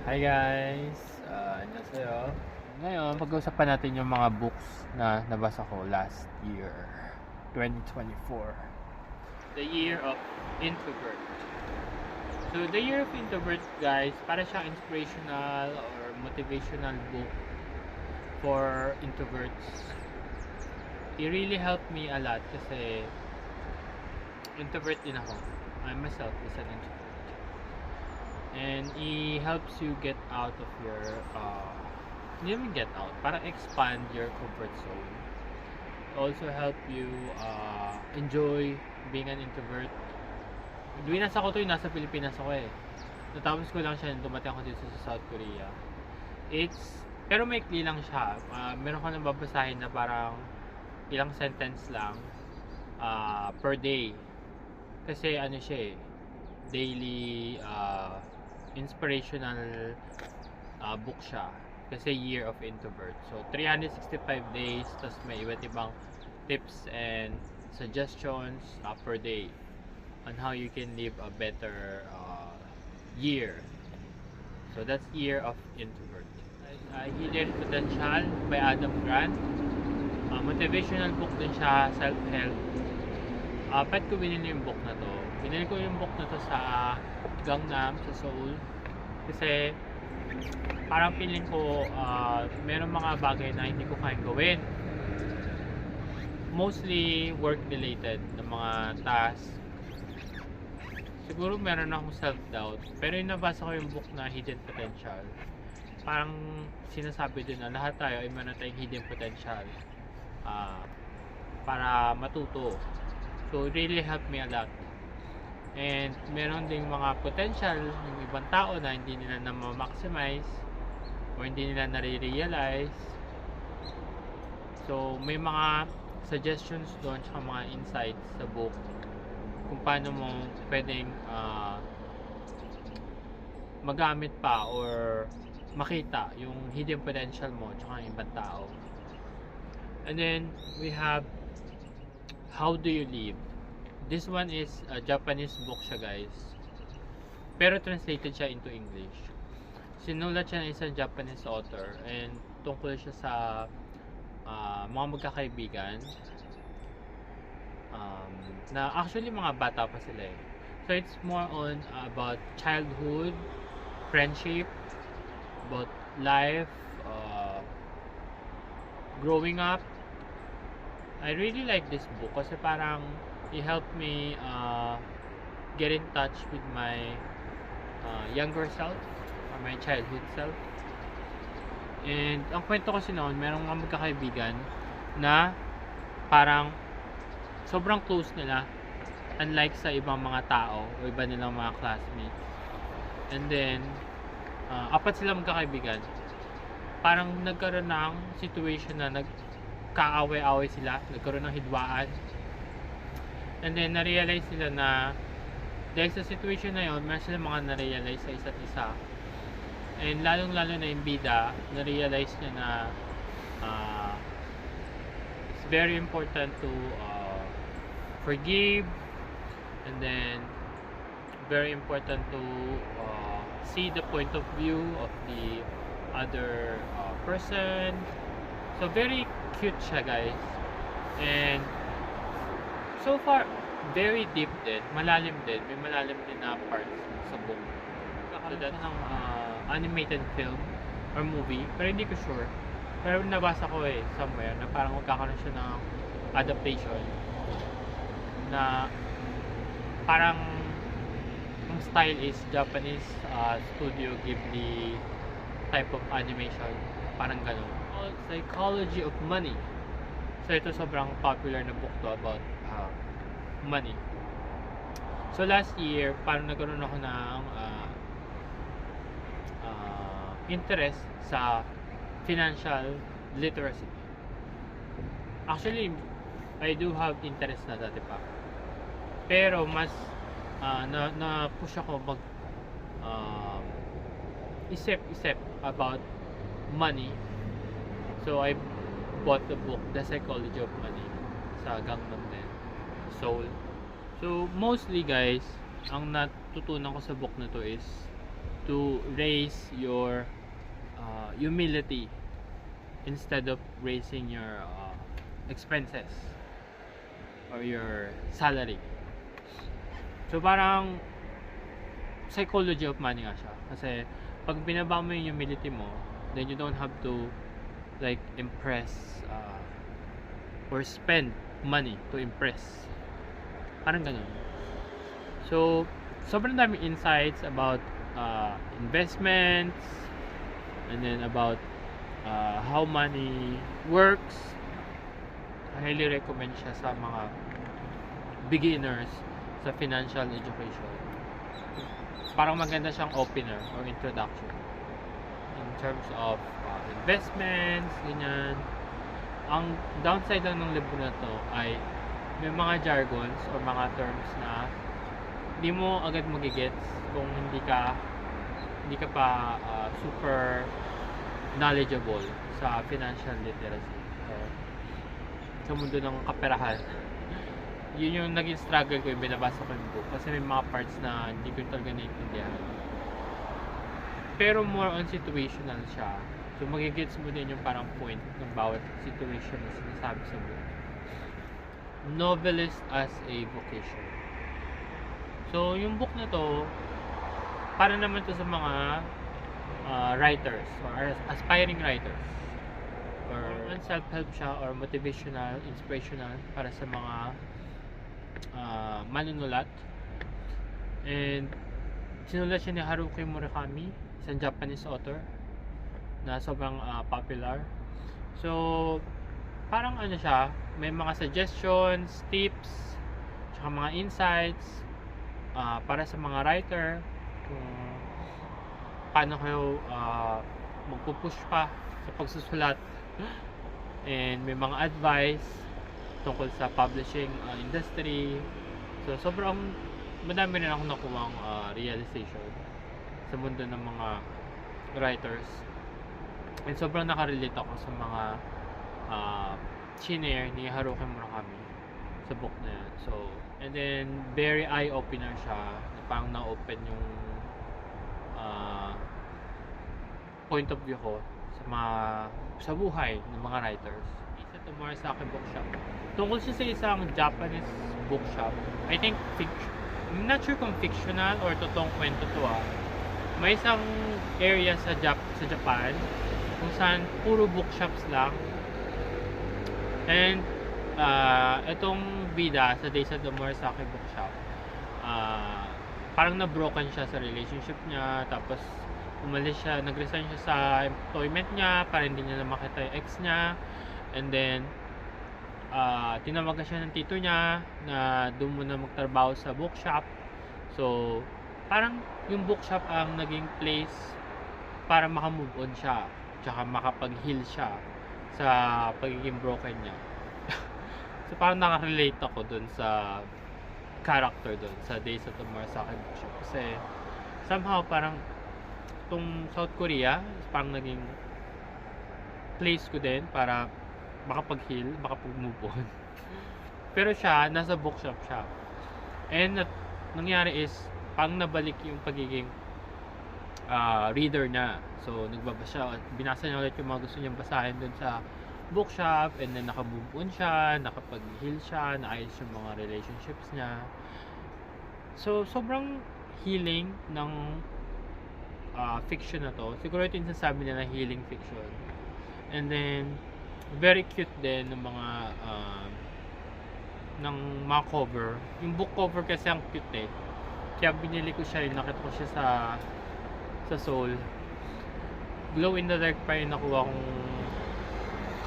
Hi guys! Annyeonghaseyo. Ngayon, pag-uusapan natin yung mga books na nabasa ko last year, 2024. The Year of Introvert. So, The Year of Introvert, guys, para siyang inspirational or motivational book for introverts. It really helped me a lot kasi introvert din ako. I myself is an introvert. And it helps you get out of your hindi naman get out, parang expand your comfort zone. Also help you enjoy being an introvert. Nasa ko to yung nasa Pilipinas ako eh. Natapos ko lang siya nung dumating ako dito sa South Korea. Pero maikli lang siya. Meron ko nang babasahin na parang ilang sentence lang per day. Kasi ano siya eh, daily inspirational book siya kasi Year of Introvert. So 365 days, tas may iba't ibang tips and suggestions per day on how you can live a better year. So that's Year of Introvert. Hidden Potential by Adam Grant. Motivational book din siya, self-help. Ba't ko binili yung book na to? Binili ko yung book na to sa Gangnam, sa Seoul. Kasi parang feeling ko meron mga bagay na hindi ko kayang gawin. Mostly work related na mga tasks. Siguro meron akong self-doubt. Pero yung nabasa ko yung book na Hidden Potential, parang sinasabi din na lahat tayo ay meron tayong hidden potential para matuto. So it really helped me a lot. And meron ding mga potential ng ibang tao na hindi nila na-maximize o hindi nila nare-realize. So may mga suggestions doon at mga insights sa book kung paano mo pwedeng magamit pa or makita yung hidden potential mo at ng ibang tao. And then we have How Do You Live? This one is a Japanese book siya, guys. Pero translated siya into English. Sinulat siya ng isang Japanese author and tungkol siya sa mga magkakaibigan na actually mga bata pa sila eh. So it's more on about childhood, friendship, about life, growing up. I really like this book kasi parang it helped me get in touch with my younger self or my childhood self. And ang kwento kasi noon, merong mga magkakaibigan na parang sobrang close nila, unlike sa ibang mga tao o iba nilang mga classmates. And then apat sila magkakaibigan, parang nagkaroon ng situation na nagkaaway-away sila, nagkaroon ng hidwaan. And then na-realize nila na dahil sa situation na yun, meron sila mga na-realize sa isa't isa. And lalong-lalo na yung bida, na-realize niya na it's very important to forgive, and then very important to see the point of view of the other person. So very cute siya, guys. And so far, very deep din, malalim din. May malalim din na parts sa book. Kakaroon siya ng animated film or movie, pero hindi ko sure. Pero nabasa ko eh, somewhere, na parang magkakaroon siya ng adaptation na parang ang style is Japanese Studio Ghibli type of animation. Parang ganun. Psychology of Money. So ito sobrang popular na book to about money. So last year, parang nagkaroon ako ng interest sa financial literacy. Actually, I do have interest na dati pa. Pero mas na-push ako mag isip about money. So I bought the book The Psychology of Money sa Gangnam din, Seoul. So mostly, guys, ang natutunan ko sa book na to is to raise your humility instead of raising your expenses or your salary. So parang psychology of money nga siya. Kasi pag binaba mo yung humility mo, then you don't have to like impress or spend money to impress. Parang ganun. So sobrang daming insights about investments, and then about how money works. I highly recommend siya sa mga beginners sa financial education. Parang maganda siyang opener or introduction in terms of investments, ganyan. Ang downside lang ng libro na to ay may mga jargons or mga terms na hindi mo agad magigets kung hindi ka pa super knowledgeable sa financial literacy sa mundo ng kaperahan. Yun yung naging struggle ko yung binabasa ko yung book kasi may mga parts na hindi ko talaga naiintindihan. Pero more on situational siya. So magigets mo din yung parang point ng bawat situation na sinasabi sa book. Novelist as a vocation. So yung book na to, para naman to sa mga writers or aspiring writers. Or self-help siya or motivational, inspirational para sa mga manunulat. And sinulat siya ni Haruki Murakami, isang Japanese author na sobrang popular. So parang ano siya, may mga suggestions, tips, tsaka mga insights para sa mga writer kung paano kayo magpupush pa sa pagsusulat. And may mga advice tungkol sa publishing industry. So sobrang madami rin ako nakuha realization sa mundo ng mga writers. And sobrang nakarelate ako sa mga shinare ni Haruki Murakami sa book na yan. So, and then very eye-opener siya na parang na-open yung point of view ko sa buhay ng mga writers. Isa to Murasaki Bookshop. Tungkol siya sa isang Japanese bookshop. I think I'm not sure kung fictional or totoong kwento to May isang area sa Japan kung saan puro bookshops lang. And itong bida sa Days at the Murasaki Bookshop, parang na-broken siya sa relationship niya, tapos umalis siya, nag-resign siya sa employment niya para hindi niya na makita yung ex niya. And then tinawagan siya ng tito niya na doon muna magtrabaho sa bookshop. So parang yung bookshop ang naging place para makamove on siya, tsaka makapag-heal siya sa pagiging broken niya. So parang nakarelate ako dun sa character dun sa Days of the Murasaki Bookshop kasi somehow parang itong South Korea parang naging place ko din para makapag-heal, makapag-move on. Pero siya, nasa bookshop siya. And nangyari is parang nabalik yung pagiging reader na. So nagbabasa siya, binasa niya ulit yung mga gusto niyang basahin dun sa bookshop, and then naka-move on siya, nakapag-heal siya, naayos yung mga relationships niya. So sobrang healing ng fiction na to. Siguro ito yung sasabi nila na healing fiction. And then very cute din ng mga cover. Yung book cover kasi ang cute kaya binili ko siya, nakita ko siya sa Soul. Glow in the Dark pa yung nakuha kong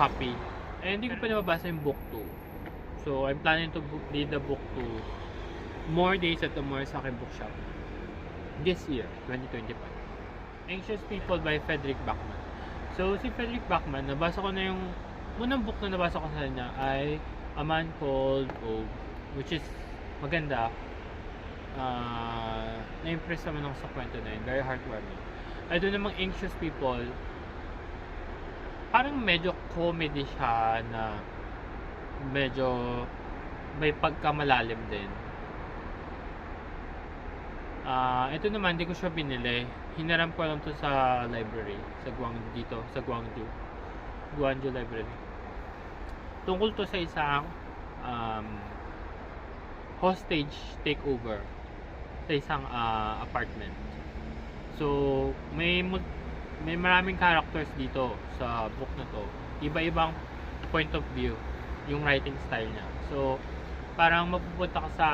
copy. And hindi ko pa nababasa yung book 2. So I'm planning to read the book 2, More Days at the Murasaki Bookshop, this year, 2025. Anxious People by Frederick Backman. So si Frederick Backman, nabasa ko na yung unang book na nabasa ko sa kanya ay A Man Called Ove, which is maganda. Na-impress naman ako sa kwento na yun. Very heartwarming. Ay doon namang Anxious People, parang medyo comedy siya na medyo may pagkamalalim din. Ito naman, hindi ko siya binili hinaram ko lang to sa library sa Guangzhou Library. Tungkol to sa isang um, hostage takeover sa isang apartment. So may maraming characters dito sa book na to. Iba-ibang point of view yung writing style niya. So parang mapupunta ka sa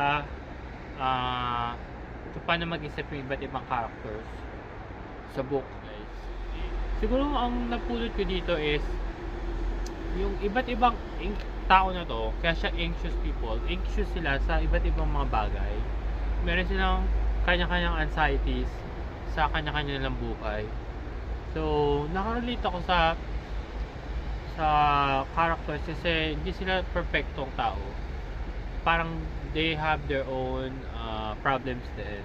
kung paano mag-isip yung iba't ibang characters sa book, guys. Siguro ang napulot ko dito is yung iba't ibang tao na to, kaya siya anxious sila sa iba't ibang mga bagay. Meron silang kanya-kanyang anxieties sa kanya-kanya nilang buhay. So, nakarelate ako sa characters kasi hindi sila perfectong tao. Parang they have their own problems din.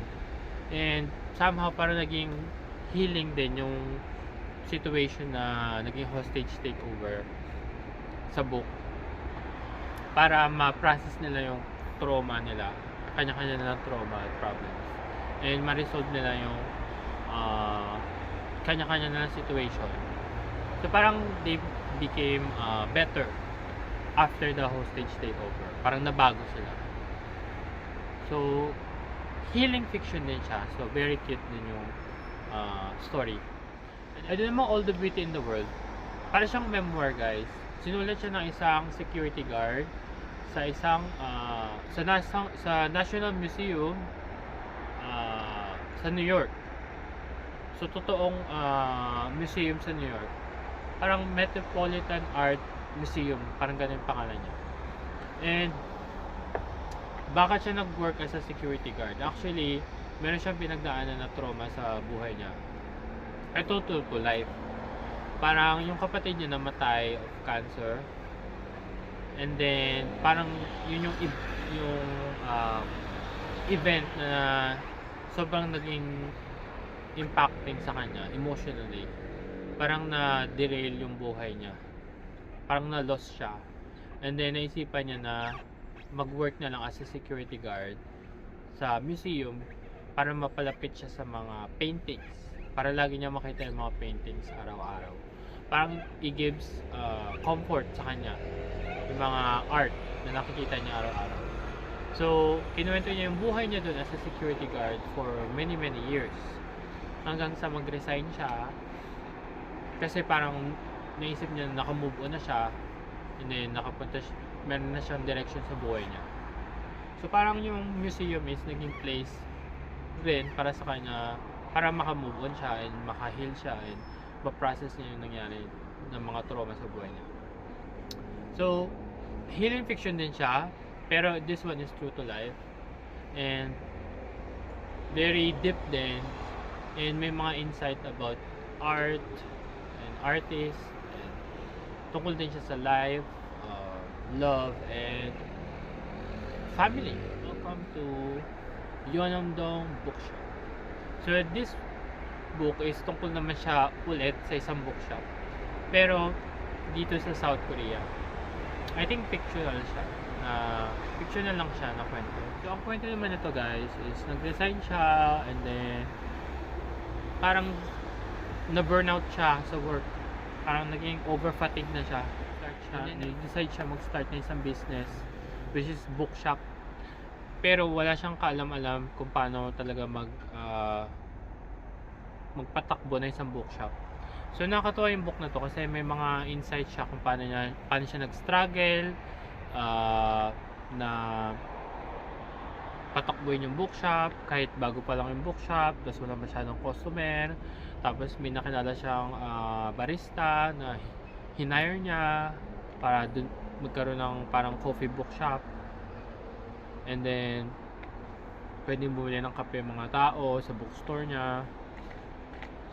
And somehow parang naging healing din yung situation na naging hostage takeover sa book para ma-process nila yung trauma nila, kanya-kanya nilang trauma at problems, and ma-resolve nila yung kanya-kanya nilang situation. So parang they became better after the hostage takeover. Parang nabago sila. So healing fiction din siya. So very cute din yung story. I don't know, All the Beauty in the World. Para siyang memoir, guys. Sinulat siya ng isang security guard sa isang sa National Museum sa New York. So totoong museum sa New York. Parang Metropolitan Art Museum, parang ganun yung pangalan niya. And bakit siya nag-work as a security guard? Actually, meron siyang pinagdaanan na trauma sa buhay niya. Ito to life. Parang yung kapatid niya namatay of cancer. And then parang yun yung event na sobrang naging impacting sa kanya emotionally. Parang na-derail yung buhay niya. Parang na-lost siya. And then naisipan niya na mag-work na lang as a security guard sa museum para mapalapit siya sa mga paintings. Para lagi niya makita yung mga paintings araw-araw. Parang i-gives comfort sa kanya yung mga art na nakikita niya araw-araw. So, kinuwento niya yung buhay niya doon as a security guard for many years. Hanggang sa mag-resign siya kasi parang naisip niya na naka-move on na siya, and then meron na siyang direction sa buhay niya. So parang yung museum is naging place rin para sa kanya, para maka-move on siya and maka-heal siya and ma-process niya yung nangyari ng mga trauma sa buhay niya. So healing fiction din siya, pero this one is true to life and very deep din, and may mga insight about art and artists, and tungkol din siya sa life, love, and family. Welcome to Yeonam-dong Bookshop. So this book is tungkol naman siya ulit sa isang bookshop, pero dito sa South Korea. I think fictional lang siya na kwento. So ang kwento naman nito, guys, is nag-resign siya, and then parang na-burnout siya sa work. Parang naging over-fatigue na siya. Nag-decide siya mag-start na isang business, which is bookshop. Pero wala siyang kaalam-alam kung paano talaga magpatakbo na isang bookshop. So nakakatuwa yung book na to kasi may mga insights siya kung paano siya nag-struggle na patakbuhin yung bookshop kahit bago pa lang yung bookshop, tapos wala masyadong customer, tapos may nakilala siyang barista na hinire niya para dun magkaroon ng parang coffee bookshop, and then pwedeng bumili ng kape mga tao sa bookstore niya.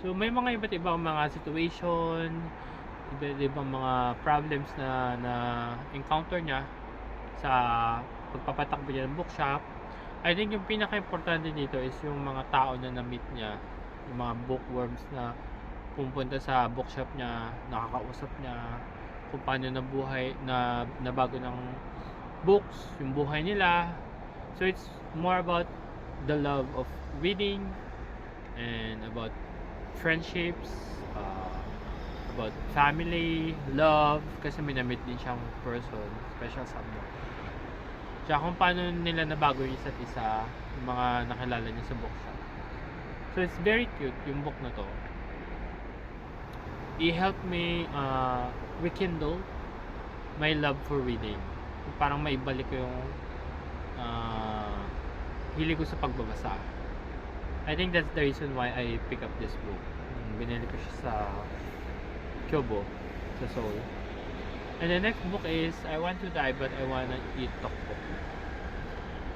So may mga iba't ibang mga situation, iba't ibang mga problems na encounter niya sa pagpapatakbo niya ng bookshop. I think yung pinaka-importante dito is yung mga tao na na-meet niya, yung mga bookworms na pumunta sa bookshop niya, nakakausap niya kung paano nabago ng books, yung buhay nila. So it's more about the love of reading and about friendships, about family, love, kasi may na-meet din siyang person, special someone. Tsaka kung paano nila nabago yung isa't isa, yung mga nakilala niya sa book siya. So it's very cute yung book na to. It helped me rekindle my love for reading. Parang maibalik ko yung hilig ko sa pagbabasa. I think that's the reason why I pick up this book. Binili ko siya sa Kyobo, sa Seoul. And the next book is I Want to Die But I Wanna Eat Tteokbokki.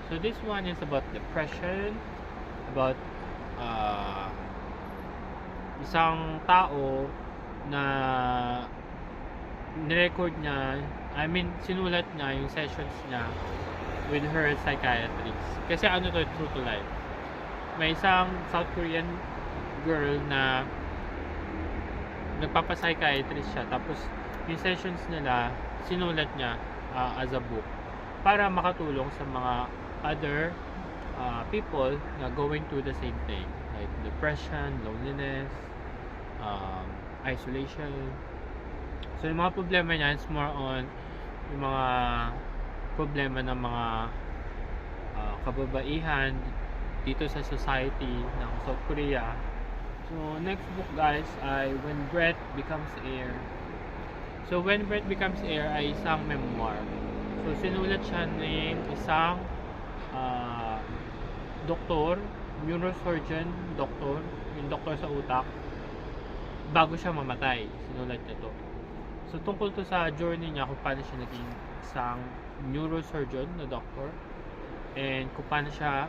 So this one is about depression, about isang tao na nirecord niya, sinulat niya yung sessions niya with her psychiatrist. Kasi ano to, true to life. May isang South Korean girl na nagpapa-psychiatrist siya, tapos yung sessions nila sinulat niya as a book para makatulong sa mga other people na going through the same thing, like depression, loneliness, isolation. So yung mga problema niya is more on yung mga problema ng mga kababaihan dito sa society ng South Korea. So next book guys ay When Breath Becomes Air. So When Breath Becomes Air ay isang memoir. So sinulat siya ng isang doktor, neurosurgeon doktor, yung doktor sa utak, bago siya mamatay. Sinulat niya to. So tungkol to sa journey niya kung paano siya naging isang neurosurgeon na doctor and kung paano siya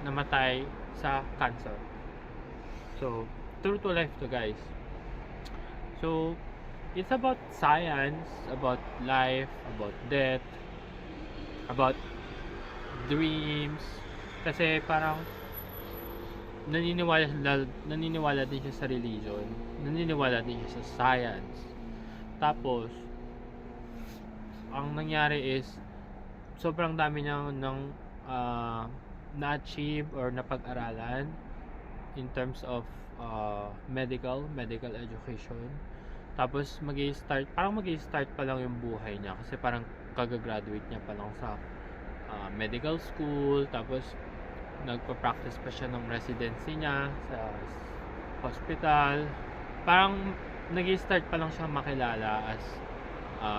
namatay sa cancer. So true to life to guys. So it's about science, about life, about death, about dreams. Kasi parang naniniwala din siya sa religion, naniniwala din siya sa science. Tapos ang nangyari is sobrang dami niya ng na-achieve or napag-aralan in terms of medical education. Tapos mag-i-start pa lang yung buhay niya kasi parang kagagraduate niya pa lang sa medical school. Tapos nagpa-practice pa siya ng residency niya sa hospital. Parang nag-i-start pa lang siya makilala as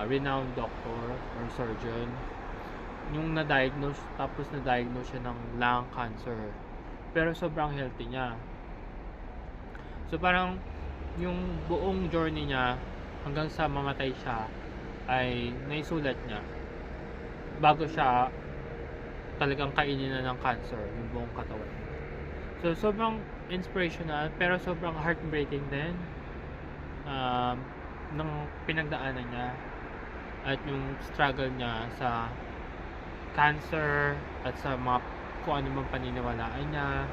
renowned doctor or surgeon yung na-diagnose siya ng lung cancer, pero sobrang healthy niya. So parang yung buong journey niya hanggang sa mamatay siya ay naisulat niya bago siya talagang kainin na ng cancer yung buong katawan. So sobrang inspirational pero sobrang heartbreaking din ng pinagdaanan niya at yung struggle niya sa cancer at sa mga kung ano man paniniwalaan niya,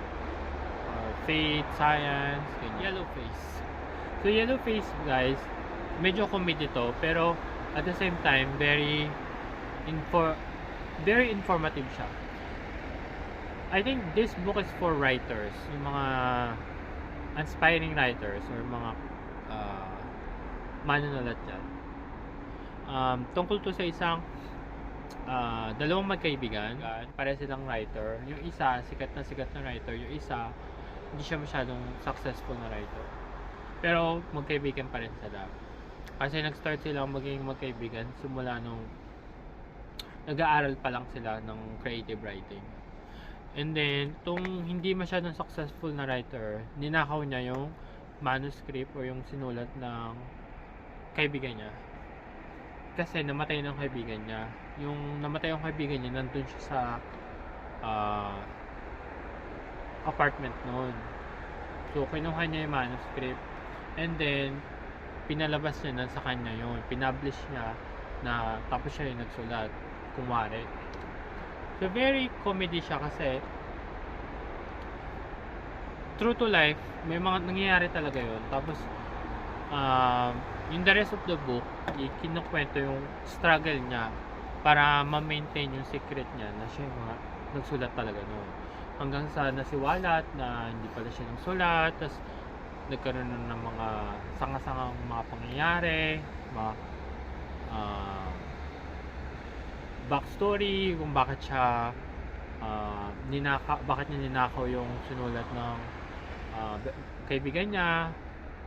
faith, science, and Yellow Face. So Yellow Face guys, medyo comedy to pero at the same time very informative siya. I think this book is for writers, yung mga aspiring writers or mga manunulat dyan. Tungkol to sa isang dalawang magkaibigan, pare silang writer. Yung isa, sikat na writer. Yung isa, hindi siya masyadong successful na writer. Pero magkaibigan pa rin sila. Kasi nag-start silang maging magkaibigan simula nung nag-aaral pa lang sila ng creative writing. And then, tung hindi masyadong successful na writer, ninakaw niya yung manuscript o yung sinulat ng kaibigan niya. Kasi namatay ng kaibigan niya. Yung namatay yung kaibigan niya, nandun siya sa apartment noon. So, kinuha niya yung manuscript. And then, pinalabas niya na sa kanya yun. Pinablish niya na tapos siya yung nagsulat. Kumwari. So, very comedy siya kasi true to life, may mga nangyayari talaga yun. Tapos, in the rest of the book, kinukwento yung struggle niya para ma-maintain yung secret niya na siya yung mga nagsulat talaga noon. Hanggang sa nasiwalat na hindi pala siya nagsulat, tapos nagkaroon ng mga sanga-sangang mga pangyayari, mga backstory kung bakit siya bakit niya ninakaw yung sinulat ng kaibigan niya,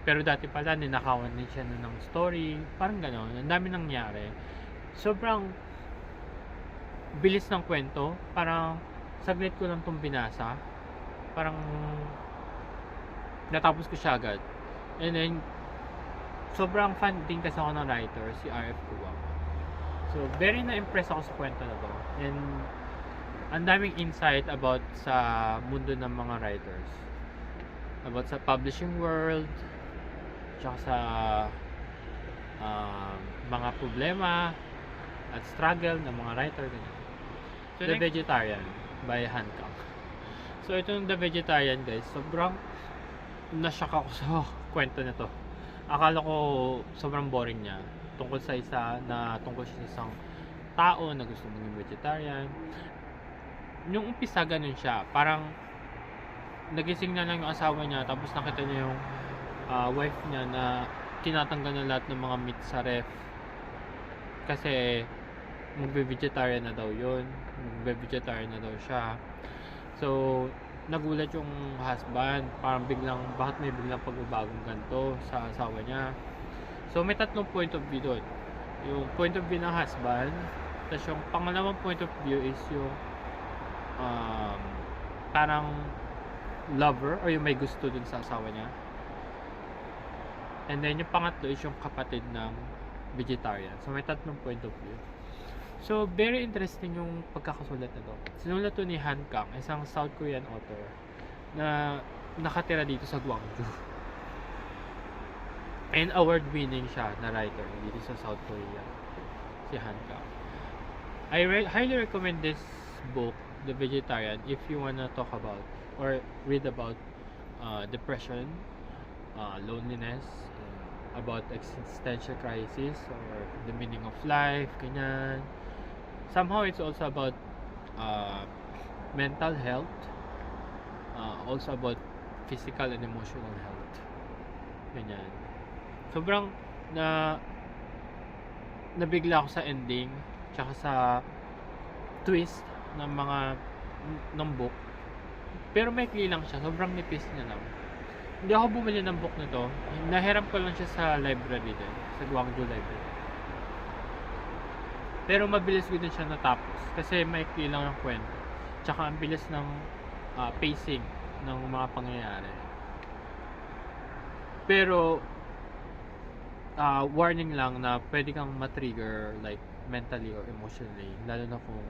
pero dati pala ninakawan din siya ng story, parang gano'n. Ang dami nangyari, sobrang bilis ng kwento, parang saglit ko lang itong binasa, parang natapos ko siya agad. And then sobrang fan din kasi ako ng writer, si R.F. Kuang. So very na-impress ako sa kwento na to, and ang daming insight about sa mundo ng mga writers, about sa publishing world, tsaka sa mga problema at struggle ng mga writer. So, The Vegetarian by Han Kang. So itong The Vegetarian, guys, sobrang na-shock ako sa kwento na to. Akala ko sobrang boring niya, tungkol sa tungkol sa isang tao na gusto maging vegetarian. Yung umpisa ganun siya, parang nagising na lang yung asawa niya, tapos nakita niya yung wife niya na tinatanggal na lahat ng mga meat sa ref kasi magbe-vegetarian na daw yun, magbe-vegetarian na daw siya. So nagulat yung husband, parang bakit may biglang pagbabagong ganito sa asawa niya. So may tatlong point of view doon. Yung point of view ng husband, tapos yung pangalawang point of view is yung parang lover or yung may gusto dun sa asawa niya. And then yung pangatlo is yung kapatid ng vegetarian. So may tatlong point of view. So very interesting yung pagkakasulat na to. Sinulat to ni Han Kang, isang South Korean author na nakatira dito sa Gwangju. And award-winning siya na writer dito sa South Korea, si Han Kang. I highly recommend this book, The Vegetarian, if you wanna talk about or read about depression, loneliness, about existential crisis or the meaning of life, ganyan. Somehow it's also about mental health, also about physical and emotional health, ganyan. Sobrang nabigla ako sa ending, tsaka sa twist ng book. Pero maikli lang siya, sobrang nipis niya lang. Hindi ako bumili ng book na to. Nahiram ko lang siya sa library din, sa Gwangju Library. Pero mabilis ko din siya natapos kasi maikli lang ang kwento. Tsaka ang bilis ng pacing ng mga pangyayari. Pero warning lang na pwede kang matrigger like mentally or emotionally, lalo na kung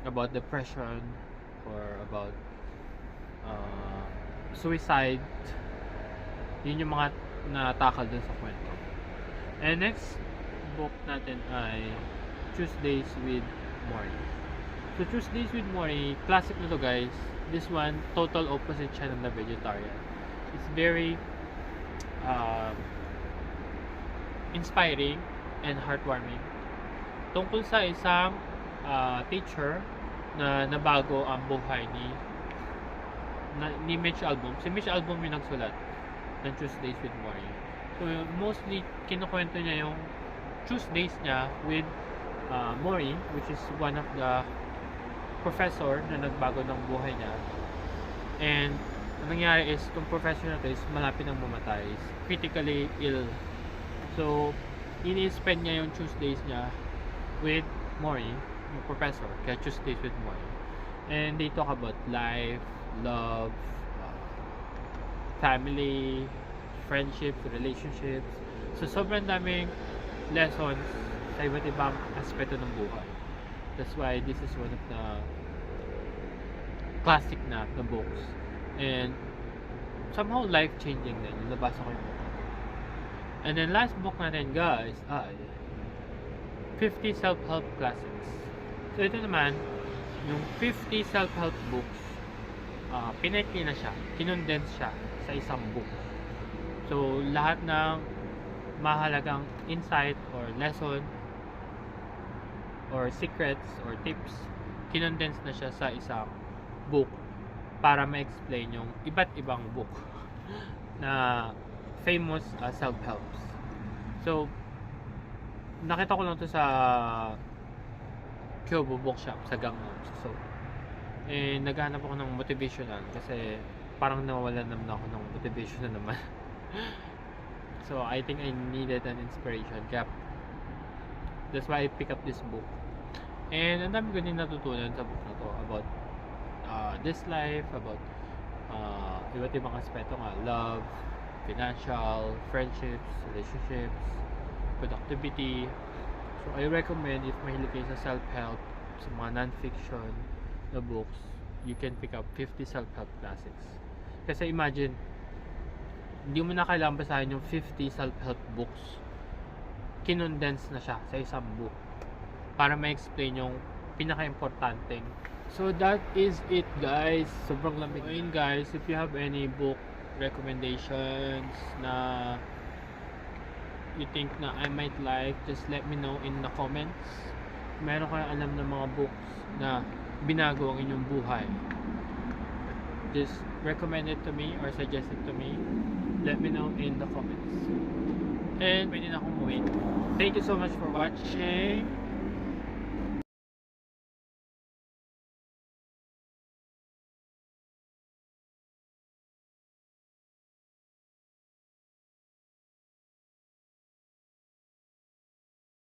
about depression or about suicide. Yun yung mga natakal dun sa kwento. And next book natin ay Tuesdays with Mori. So Tuesdays with Mori, classic na to, guys. This one, total opposite siya ng The Vegetarian. It's very inspiring and heartwarming. Tungkol sa isang teacher na nabago ang buhay ni Mitch Albom. Si Mitch Albom yung nagsulat ng Tuesdays with Mori. So mostly kinukwento niya yung Tuesdays niya with Mori, which is one of the professor na nagbago ng buhay niya. And ang nangyari is, itong professor na to is malapit ng mamatay, is critically ill. So ini-spend niya yung Tuesdays niya with Mori, yung professor, kaya Tuesdays with Mori. And they talk about life, love, family, friendships, relationships. So sobrang daming lessons sa iba't ibang aspeto ng buhay. That's why this is one of the classic na books. And somehow life-changing din. Yung nabasa ko yung book. And then last book natin, guys, ay 50 Self-Help Classics. So ito naman, yung 50 self-help books, pinekli na siya, kinondense siya sa isang book. So lahat ng mahalagang insight or lesson or secrets or tips, kinondense na siya sa isang book para ma-explain yung iba't ibang book na famous self-helps. So, nakita ko lang to sa Kyobo Bookshop sa Gangnam. So, naghahanap ako ng motivational kasi parang nawawalan naman ako ng motivation na naman. So, I think I needed an inspiration. Kaya, that's why I pick up this book. And ang dami ko din natutunan sa book na to about this life, about iba't ibang aspeto nga, love, financial, friendships, relationships, productivity. So I recommend if mahilig kayo sa self-help, sa mga non-fiction na books, you can pick up 50 self-help classics. Kasi imagine, hindi mo na kailangan basahin yung 50 self-help books. Kinondense na siya sa isang book para ma-explain yung pinaka-importanteng. So that is it, guys. Sobrang lamig. Ayun, guys, if you have any book recommendations na you think na I might like, just let me know in the comments. Meron kayong alam ng mga books na binago ang inyong buhay, just recommend it to me or suggest it to me. Let me know in the comments. And pwede na akong wait. Thank you so much for watching.